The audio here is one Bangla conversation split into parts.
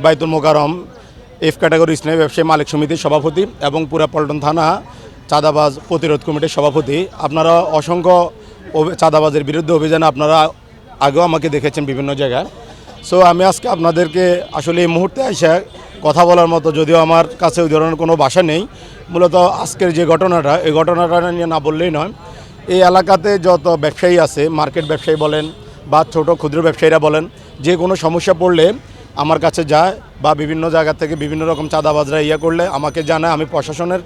বাইতুল মোকাররম এফ ক্যাটাগরি ইসলামী ব্যবসায়ী মালিক সমিতির সভাপতি এবং পুরা পল্টন থানা চাঁদাবাজ প্রতিরোধ কমিটির সভাপতি। আপনারা অসংখ্য চাঁদাবাজের বিরুদ্ধে অভিযানে আপনারা আগেও আমাকে দেখেছেন বিভিন্ন জায়গায়। সো আমি আজকে আপনাদেরকে আসলে এই মুহূর্তে এসে কথা বলার মতো, যদিও আমার কাছে ওই ধরনের কোনো ভাষা নেই, মূলত আজকের যে ঘটনাটা, এই ঘটনাটা নিয়ে না বললেই নয়। এই এলাকাতে যত ব্যবসায়ী আছে, মার্কেট ব্যবসায়ী বলেন বা ছোট ক্ষুদ্র ব্যবসায়ীরা বলেন, যে কোনো সমস্যা পড়লে আমার কাছে যায় বা বিভিন্ন জায়গা থেকে বিভিন্ন রকম চাঁদাবাজরা করলে আমাকে জানায়, আমি প্রশাসনের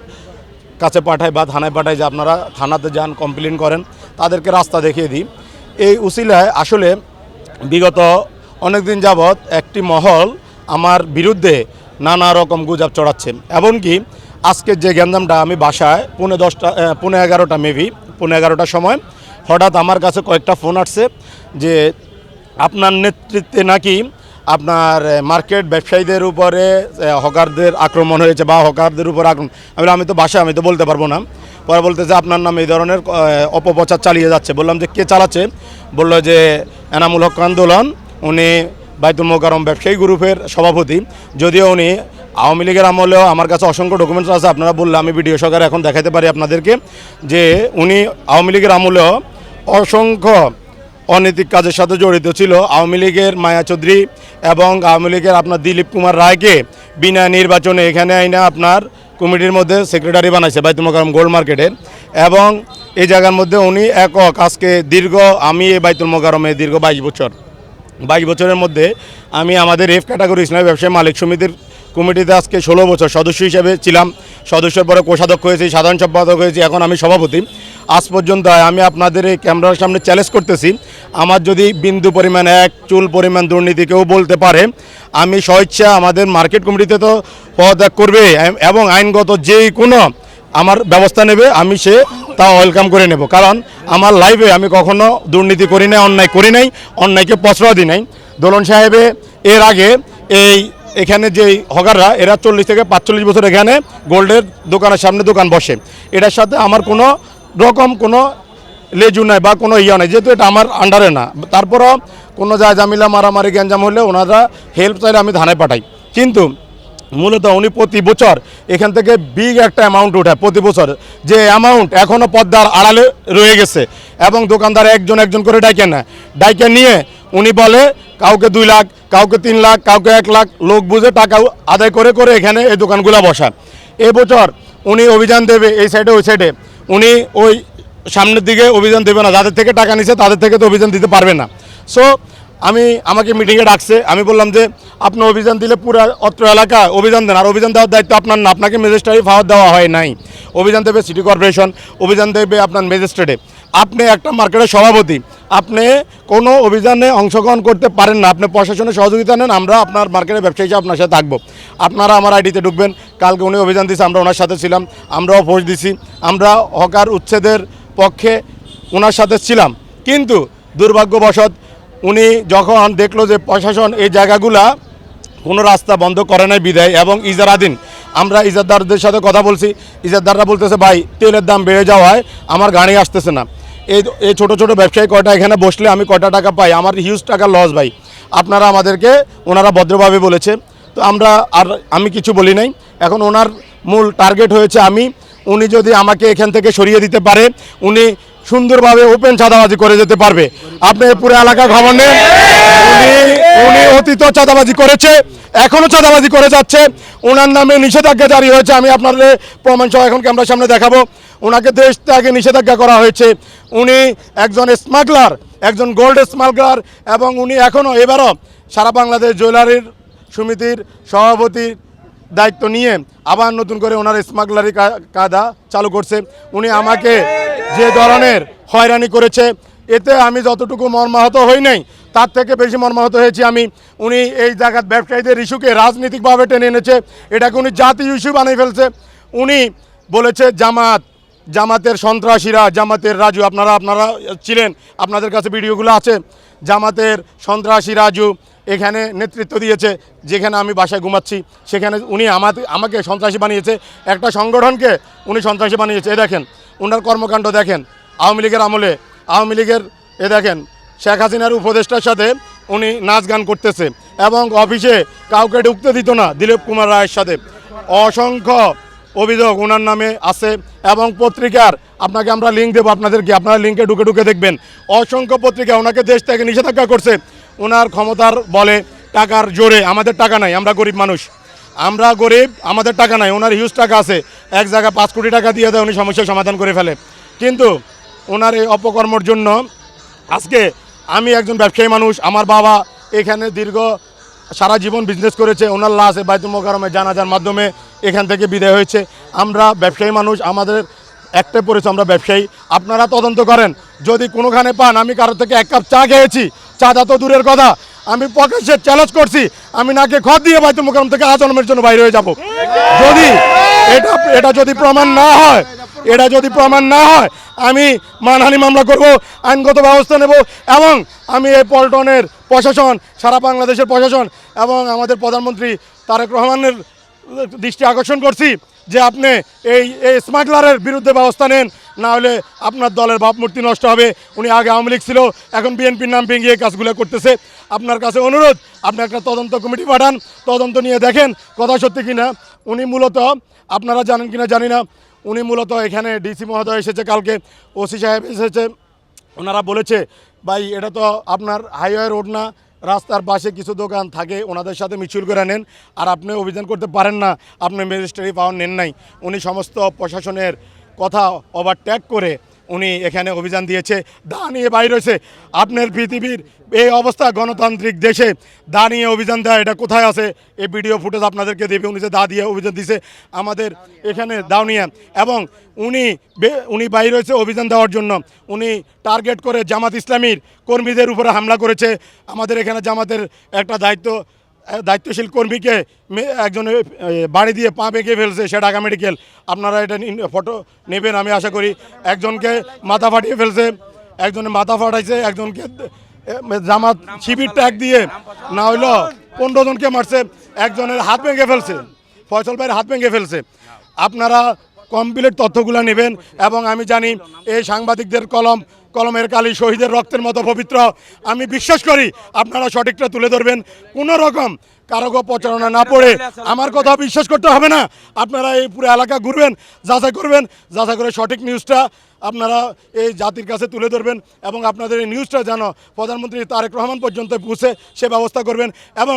কাছে পাঠাই বা থানায় পাঠাই যে আপনারা থানাতে যান, কমপ্লেন করেন, তাদেরকে রাস্তা দেখিয়ে দিই। এই উসিলায় আসলে বিগত অনেক দিন যাবৎ একটি মহল আমার বিরুদ্ধে নানা রকম গুজব চড়াচ্ছে। এমনকি আজকের যে গ্যাঞ্জামটা, আমি বাসায় পৌনে 11টা মেবি 11:15 সময় হঠাৎ আমার কাছে কয়েকটা ফোন আসছে যে আপনার নেতৃত্বে নাকি আপনার মার্কেট ব্যবসায়ীদের উপরে হকারদের আক্রমণ হয়েছে বা হকারদের উপর আক্রমণ। আমি তো বাসায়, আমি তো বলতে পারবো না। পরে বলতেছে আপনার নামে এই ধরনের অপপ্রচার চালিয়ে যাচ্ছে। বললাম যে কে চালাচ্ছে? বললো যে এনামুল হক আন্দোলন, উনি বাইতুল মোকাররম ব্যবসায়ী গ্রুপের সভাপতি। যদিও উনি আওয়ামী লীগের আমলেও, আমার কাছে অসংখ্য ডকুমেন্টস আছে, আপনারা বললে আমি ভিডিও সহকারে এখন দেখাতে পারি আপনাদেরকে, যে উনি আওয়ামী লীগের আমলেও অসংখ্য অনৈতিক কাজের সাথে জড়িত ছিল। আওয়ামী লীগের মায়া চৌধুরী এবং আওয়ামী লীগের আপনার দিলীপ কুমার রায়কে বিনা নির্বাচনে এখানে আইনা আপনার কমিটির মধ্যে সেক্রেটারি বানাইছে বাইতুল মোকাররম গোল্ড মার্কেটে। এবং এই জায়গার মধ্যে উনি একক আজকে আমি এই বাইতুল মোকাররমে দীর্ঘ 22 বছরের মধ্যে আমি আমাদের এফ ক্যাটাগরি ইসলামী ব্যবসায়ী মালিক সমিতির কমিটিতে আজকে 16 বছর সদস্য হিসেবে ছিলাম। সদস্যের পরে কোষাধ্যক্ষ হয়েছি, সাধারণ সম্পাদক হয়েছি, এখন আমি সভাপতি। আজ পর্যন্ত আমি আপনাদের এই ক্যামেরার সামনে চ্যালেঞ্জ করতেছি, আমার যদি বিন্দু পরিমাণ, এক চুল পরিমাণ দুর্নীতি কেউ বলতে পারে, আমি স্বেচ্ছা আমাদের মার্কেট কমিটিতে তো পদত্যাগ করবে এবং আইনগত যে কোনো আমার ব্যবস্থা নেবে, আমি তা ওয়েলকাম করে নেব। কারণ আমার লাইফে আমি কখনো দুর্নীতি করি নাই, অন্যায় করি নাই, অন্যায়কে প্রশ্রয় দিই নাই। দোলন সাহেবে এর আগে এখানে যে হকাররা, এরা 40 থেকে 45 বছর এখানে গোল্ডের দোকানের সামনে দোকান বসে। এটার সাথে আমার কোনো রকম কোনো লেজু নাই বা কোনো নাই, যেহেতু এটা আমার আন্ডারে না। তারপরও কোনো জামিলা মারামারি গ্যাঞ্জাম হলে ওনারা হেল্প চাইলে আমি থানায় পাঠাই। কিন্তু মূলত উনি প্রতি বছর এখান থেকে বিগ একটা অ্যামাউন্ট ওঠায় প্রতি বছর, যে অ্যামাউন্ট এখনও পদ্মার আড়ালে রয়ে গেছে। এবং দোকানদার একজন করে ডাইকে নিয়ে উনি বলে কাউকে 2 লাখ, কাউকে 3 লাখ, কাউকে 1 লাখ, লোক বুঝে টাকা আদায় করে এখানে এই দোকানগুলো বসায়। এবছর উনি অভিযান দেবে এই সাইডে ওই সাইডে, উনি ওই সামনের দিকে অভিযান দেবে না। যাদের থেকে টাকা নিছে তাদের থেকে তো অভিযান দিতে পারবে না। সো আমাকে মিটিংয়ে ডাকছে, আমি বললাম যে আপনি অভিযান দিলে পুরো অত্র এলাকা অভিযান দেন, আর অভিযান দেওয়ার দায়িত্ব আপনার না, আপনাকে ম্যাজিস্ট্রেট পাওয়ার দেওয়া হয় নাই। অভিযান দেবে সিটি কর্পোরেশন, অভিযান দেবে আপনার ম্যাজিস্ট্রেটে। আপনি একটা মার্কেটের সভাপতি, আপনি কোনো অভিযানে অংশগ্রহণ করতে পারেন না, আপনি প্রশাসনের সহযোগিতা নেন, আমরা আপনার মার্কেটের ব্যবসায়ী হিসেবে আপনার সাথে থাকবো, আপনারা আমার আইডিতে ঢুকবেন। কালকে উনি অভিযান দিয়েছে, আমরা ওনার সাথে ছিলাম, আমরাও ফোর্স দিছি, আমরা হকার উচ্ছেদের পক্ষে ওনার সাথে ছিলাম। কিন্তু দুর্ভাগ্যবশত উনি যখন দেখলো যে প্রশাসন এই জায়গাগুলা কোনো রাস্তা বন্ধ করে নাই বিদায় এবং ইজারাধীন, আমরা ইজারদারদের সাথে কথা বলছি, ইজারদাররা বলতেছে ভাই তেলের দাম বেড়ে যাওয়ায় আমার গাড়ি আসতেছে না। এই ছোটো ছোটো ব্যবসায়ী কয়টা এখানে বসলে আমি কয়টা টাকা পাই, আমার হিউজ টাকা লস ভাই, আপনারা আমাদেরকে, ওনারা ভদ্রভাবে বলেছে। তো আমি কিছু বলি নাই। এখন ওনার মূল টার্গেট হয়েছে উনি যদি আমাকে এখান থেকে সরিয়ে দিতে পারে, উনি সুন্দরভাবে ওপেন চাঁদাবাজি করে যেতে পারবে। আপনি পুরো এলাকা খবর নেন, উনি অতীত চাঁদাবাজি করেছে, এখনও চাঁদাবাজি করে যাচ্ছে। ওনার নামে নিষেধাজ্ঞা জারি হয়েছে, আমি আপনাদের প্রমাণ সহ এখন ক্যামেরার সামনে দেখাবো। ওনাকে দেশ থেকে নিষেধাজ্ঞা করা হয়েছে। উনি একজন স্মাগলার, একজন গোল্ড স্মাগলার, এবং উনি এবারও সারা বাংলাদেশ জুয়েলারির সমিতির সভাপতির দায়িত্ব নিয়ে আবার নতুন করে ওনার স্মাগলারি কায়দা চালু করছে। উনি আমাকে যে ধরনের হয়রানি করেছে, এতে আমি যতটুকু মর্মাহত হই নাই, তার থেকে বেশি মর্মাহত হয়েছি আমি। উনি এই জায়গার ব্যবসায়ীদের ইস্যুকে রাজনৈতিকভাবে টেনে এনেছে, এটাকে উনি জাতীয় ইস্যু বানিয়ে ফেলছে। উনি বলেছে জামাতের সন্ত্রাসীরা, জামাতের রাজু, আপনারা ছিলেন, আপনাদের কাছে ভিডিওগুলো আছে, জামাতের সন্ত্রাসী রাজু এখানে নেতৃত্ব দিয়েছে। যেখানে আমি বাসায় ঘুমাচ্ছি সেখানে উনি আমাকে সন্ত্রাসী বানিয়েছে, একটা সংগঠনকে উনি সন্ত্রাসী বানিয়েছে। দেখেন ওনার কর্মকাণ্ড দেখেন, আওয়ামী লীগের আমলে, আওয়ামী লীগের দেখেন শেখ হাসিনার উপদেষ্টার সাথে উনি নাচ গান করতেছে এবং অফিসে কাউকে ঢুকতে দিত না দিলীপ কুমার রায়ের সাথে। অসংখ্য অভিযোগ ওনার নামে আছে এবং পত্রিকার আপনাকে আমরা লিঙ্ক দেবো আপনাদেরকে, আপনারা লিঙ্কে ঢুকে ঢুকে দেখবেন। অসংখ্য পত্রিকা ওনাকে দেশ থেকে নিষেধাজ্ঞা করছে ওনার ক্ষমতার বলে, টাকার জোরে। আমাদের টাকা নাই, আমরা গরিব মানুষ, আমরা গরিব, আমাদের টাকা নাই। ওনার হিউজ টাকা আছে, এক জায়গায় 5 কোটি টাকা দিয়ে দেয়, উনি সমস্যার সমাধান করে ফেলে। কিন্তু ওনার এই অপকর্মর জন্য আজকে আমি একজন ব্যবসায়ী মানুষ, আমার বাবা এখানে দীর্ঘ সারা জীবন বিজনেস করেছে, ওনার লাশ বাইতুল মোকাররমে জানাজার মাধ্যমে এখান থেকে বিদায় হয়েছে। আমরা ব্যবসায়ী মানুষ, আমাদের একটাই পরিচয়, আমরা ব্যবসায়ী। আপনারা তদন্ত করেন, যদি কোনোখানে পান আমি কারোর থেকে 1 কাপ চা খেয়েছি, চাঁদা তো দূরের কথা, আমি প্রকাশ্যে চ্যালেঞ্জ করছি আমি নাকে খত দিয়ে বাইতুল মোকাররম থেকে আজন্মের জন্য বাইরে হয়ে যাব। যদি এটা যদি প্রমাণ না হয়, এটা যদি প্রমাণ না হয় আমি মানহানি মামলা করব, আইনগত ব্যবস্থা নেব। এবং আমি এই পল্টনের প্রশাসন, সারা বাংলাদেশের প্রশাসন এবং আমাদের প্রধানমন্ত্রী তারেক রহমানের দৃষ্টি আকর্ষণ করছি যে আপনি এই স্মাগলারের বিরুদ্ধে ব্যবস্থা নেন, না হলে আপনার দলের ভাবমূর্তি নষ্ট হবে। উনি আগে আওয়ামী লীগ ছিল, এখন বিএনপির নাম ভেঙে কাজগুলো করতেছে। আপনার কাছে অনুরোধ, আপনি একটা তদন্ত কমিটি পাঠান, তদন্ত নিয়ে দেখেন কথা সত্যি কিনা। উনি মূলত, আপনারা জানেন কিনা জানি না, উনি মূলত এখানে ডিসি মহোদয় এসেছে কালকে, ওসি সাহেব এসেছে, ওনারা বলেছে ভাই এটা তো আপনার হাইওয়ে রোড না, রাস্তার পাশে কিছু দোকান থাকে, ওনাদের সাথে মিছিল করে নেন, আর আপনি অভিযান করতে পারেন না, আপনি ম্যাজিস্ট্রেট পাওয়ার নেন নাই। উনি সমস্ত প্রশাসনের কথা ওভারটেক করে উনি এখানে অভিযান দিয়েছে, দা নিয়ে বাইর হয়েছে। আপনার পৃথিবীর এই অবস্থা, গণতান্ত্রিক দেশে দা নিয়ে অভিযান দেয়, এটা কোথায় আছে? এই ভিডিও ফুটেজ আপনাদেরকে দেবে, উনি যে দা দিয়ে অভিযান দিছে আমাদের এখানে দাও নিয়ে। এবং উনি বাইর হয়েছে অভিযান দেওয়ার জন্য, উনি টার্গেট করে জামাত ইসলামীর কর্মীদের উপরে হামলা করেছে। আমাদের এখানে জামাতের একটা দায়িত্বশীল কর্মীকে একজনের বাড়ি দিয়ে পা বেঁকে ফেলছে, সে ঢাকা মেডিকেল। আপনারা এটা ফটো নেবেন আমি আশা করি। একজনকে মাথা ফাটিয়ে ফেলছে, একজনের মাথা ফাটাইছে, একজনকে জামাত শিবির ট্যাগ দিয়ে না হইলো 15 জনকে মারছে, একজনের হাত ভেঙে ফেলছে, ফয়সল ভাইয়ের হাত ভেঙে ফেলছে। আপনারা কমপ্লিট তথ্যগুলো নেবেন। এবং আমি জানি এই সাংবাদিকদের কলমের কালি শহীদের রক্তের মতো পবিত্র। আমি বিশ্বাস করি আপনারা সঠিকটা তুলে ধরবেন, কোনো রকম কারো প্রচারণা না পড়ে। আমার কথা বিশ্বাস করতে হবে না, আপনারা এই পুরো এলাকা ঘুরবেন, যাচাই করবেন, যাচাই করে সঠিক নিউজটা আপনারা এই জাতির কাছে তুলে ধরবেন এবং আপনাদের এই নিউজটা যেন প্রধানমন্ত্রী তারেক রহমান পর্যন্ত পৌঁছে সে ব্যবস্থা করবেন। এবং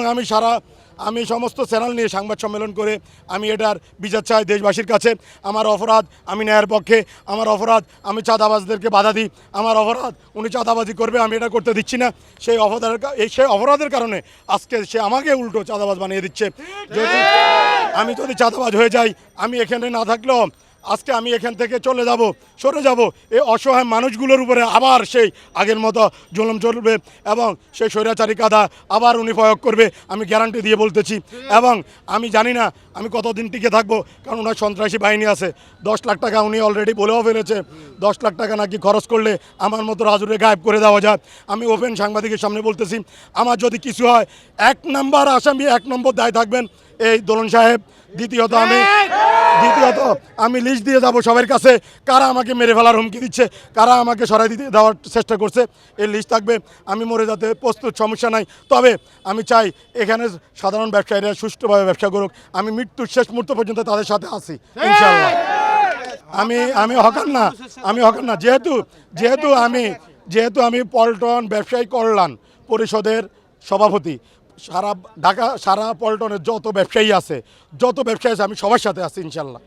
আমি সমস্ত চ্যানেল নিয়ে সংবাদ সম্মেলন করে আমি এটার বিচার চাই দেশবাসীর কাছে। আমার অপরাধ, আমি ন্যায়ের পক্ষে, আমার অপরাধ আমি চাঁদাবাজদেরকে বাধা দিই, আমার অপরাধ উনি চাঁদাবাজি করবে, আমি এটা করতে দিচ্ছি না। সেই অপরাধের কারণে আজকে সে আমাকে উল্টো চাঁদাবাজ বানিয়ে দিচ্ছে। আমি যদি চাঁদাবাজ হয়ে যাই, আমি এখানে না থাকলেও আজকে আমি এখান থেকে সরে যাব, এই অসহায় মানুষগুলোর উপরে আবার সেই আগের মতো জুলুম চলবে এবং সেই স্বৈরাচারী কাদা আবার উনি প্রয়োগ করবে, আমি গ্যারান্টি দিয়ে বলতেছি। এবং আমি জানি না আমি কতদিন টিকে থাকবো, কারণ ওনার সন্ত্রাসী বাহিনী আছে। 10 লাখ টাকা উনি অলরেডি বলেও ফেলেছে, 10 লাখ টাকা নাকি খরচ করলে আমার মতো রাজুরে গায়েব করে দেওয়া যায়। আমি ওপেন সাংবাদিকের সামনে বলতেছি, আমার যদি কিছু হয় 1 নম্বর আসামি, 1 নম্বর দায় থাকবেন এই দোলন সাহেব। দ্বিতীয়ত আমি লিস্ট দিয়ে যাব সবার কাছে, কারা আমাকে মেরে ফেলার হুমকি দিচ্ছে, কারা আমাকে সরাই দিতে দেওয়ার চেষ্টা করছে, এই লিস্ট থাকবে। আমি মরে যেতে প্রস্তুত, সমস্যা নাই। তবে আমি চাই এখানে সাধারণ ব্যবসায়ীরা সুষ্ঠুভাবে ব্যবসা করুক, আমি মৃত্যুর শেষ মুহূর্ত পর্যন্ত তাদের সাথে আছি ইনশাআল্লাহ। আমি হকার না, যেহেতু আমি পল্টন ব্যবসায়ী কল্যাণ পরিষদের সভাপতি। সারা ঢাকা, সারা পল্টনের যত ব্যবসায়ী আছে আমি সবার সাথে আছি ইনশাল্লাহ।